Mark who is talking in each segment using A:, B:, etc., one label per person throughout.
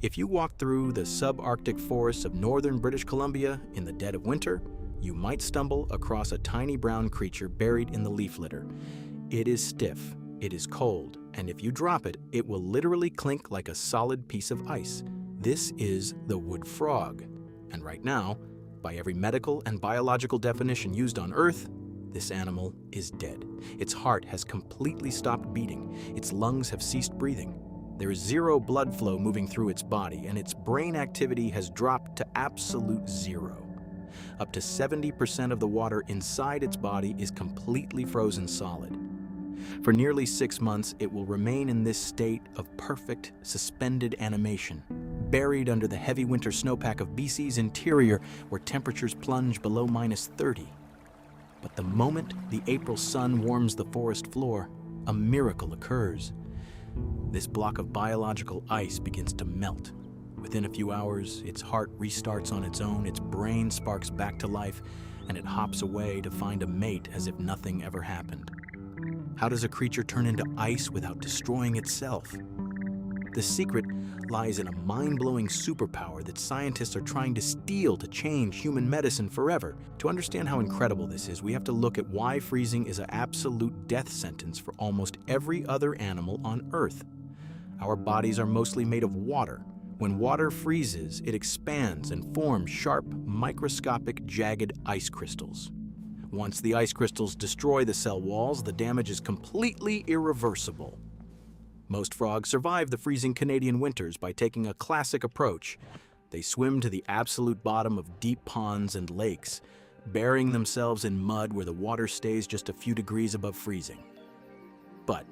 A: If you walk through the subarctic forests of northern British Columbia in the dead of winter, you might stumble across a tiny brown creature buried in the leaf litter. It is stiff, it is cold, and if you drop it, it will literally clink like a solid piece of ice. This is the wood frog. And right now, by every medical and biological definition used on Earth, this animal is dead. Its heart has completely stopped beating. Its lungs have ceased breathing. There is zero blood flow moving through its body, and its brain activity has dropped to absolute zero. Up to 70% of the water inside its body is completely frozen solid. For nearly 6 months, it will remain in this state of perfect, suspended animation, buried under the heavy winter snowpack of BC's interior, where temperatures plunge below -30. But the moment the April sun warms the forest floor, a miracle occurs. This block of biological ice begins to melt. Within a few hours, its heart restarts on its own, its brain sparks back to life, and it hops away to find a mate as if nothing ever happened. How does a creature turn into ice without destroying itself? The secret lies in a mind-blowing superpower that scientists are trying to steal to change human medicine forever. To understand how incredible this is, we have to look at why freezing is an absolute death sentence for almost every other animal on Earth. Our bodies are mostly made of water. When water freezes, it expands and forms sharp, microscopic, jagged ice crystals. Once the ice crystals destroy the cell walls, the damage is completely irreversible. Most frogs survive the freezing Canadian winters by taking a classic approach. They swim to the absolute bottom of deep ponds and lakes, burying themselves in mud where the water stays just a few degrees above freezing. But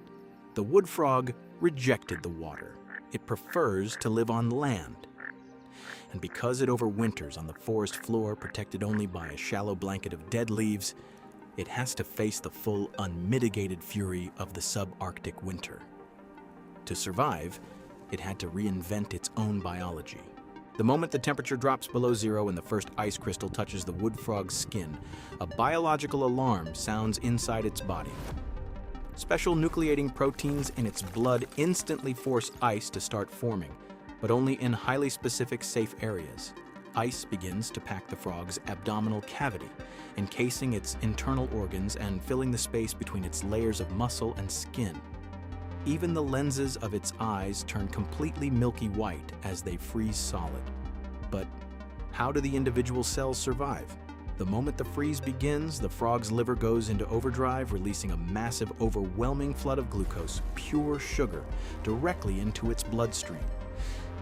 A: the wood frog rejected the water. It prefers to live on land. And because it overwinters on the forest floor, protected only by a shallow blanket of dead leaves, it has to face the full, unmitigated fury of the subarctic winter. To survive, it had to reinvent its own biology. The moment the temperature drops below zero and the first ice crystal touches the wood frog's skin, a biological alarm sounds inside its body. Special nucleating proteins in its blood instantly force ice to start forming, but only in highly specific, safe areas. Ice begins to pack the frog's abdominal cavity, encasing its internal organs and filling the space between its layers of muscle and skin. Even the lenses of its eyes turn completely milky white as they freeze solid. But how do the individual cells survive? The moment the freeze begins, the frog's liver goes into overdrive, releasing a massive, overwhelming flood of glucose, pure sugar, directly into its bloodstream.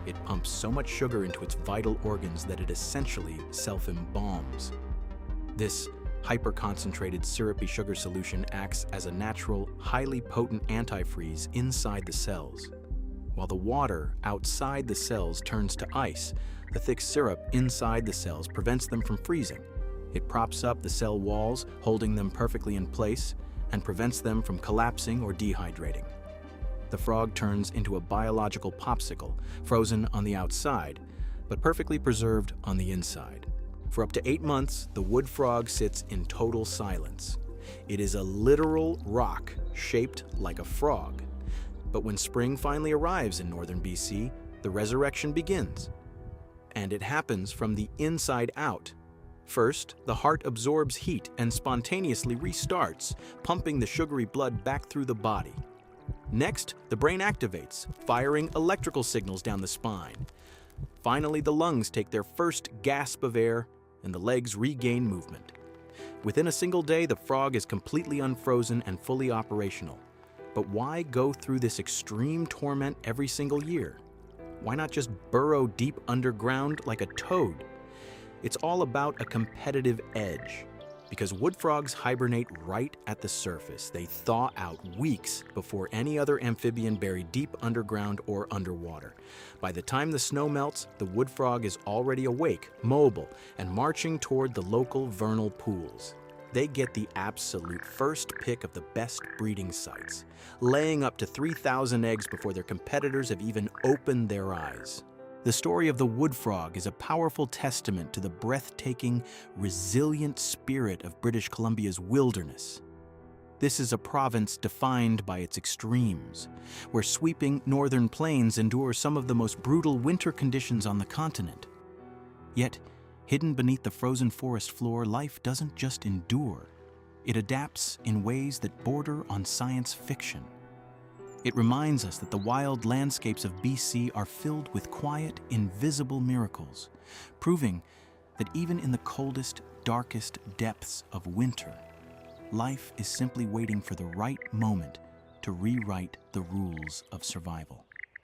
A: It pumps so much sugar into its vital organs that it essentially self-embalms. This hyper-concentrated syrupy sugar solution acts as a natural, highly potent antifreeze inside the cells. While the water outside the cells turns to ice, the thick syrup inside the cells prevents them from freezing. It props up the cell walls, holding them perfectly in place, and prevents them from collapsing or dehydrating. The frog turns into a biological popsicle, frozen on the outside, but perfectly preserved on the inside. For up to 8 months, the wood frog sits in total silence. It is a literal rock shaped like a frog. But when spring finally arrives in northern BC, the resurrection begins. And it happens from the inside out. First, the heart absorbs heat and spontaneously restarts, pumping the sugary blood back through the body. Next, the brain activates, firing electrical signals down the spine. Finally, the lungs take their first gasp of air, and the legs regain movement. Within a single day, the frog is completely unfrozen and fully operational. But why go through this extreme torment every single year? Why not just burrow deep underground like a toad? It's all about a competitive edge. Because wood frogs hibernate right at the surface, they thaw out weeks before any other amphibian buried deep underground or underwater. By the time the snow melts, the wood frog is already awake, mobile, and marching toward the local vernal pools. They get the absolute first pick of the best breeding sites, laying up to 3,000 eggs before their competitors have even opened their eyes. The story of the wood frog is a powerful testament to the breathtaking, resilient spirit of British Columbia's wilderness. This is a province defined by its extremes, where sweeping northern plains endure some of the most brutal winter conditions on the continent. Yet, hidden beneath the frozen forest floor, life doesn't just endure. It adapts in ways that border on science fiction. It reminds us that the wild landscapes of BC are filled with quiet, invisible miracles, proving that even in the coldest, darkest depths of winter, life is simply waiting for the right moment to rewrite the rules of survival.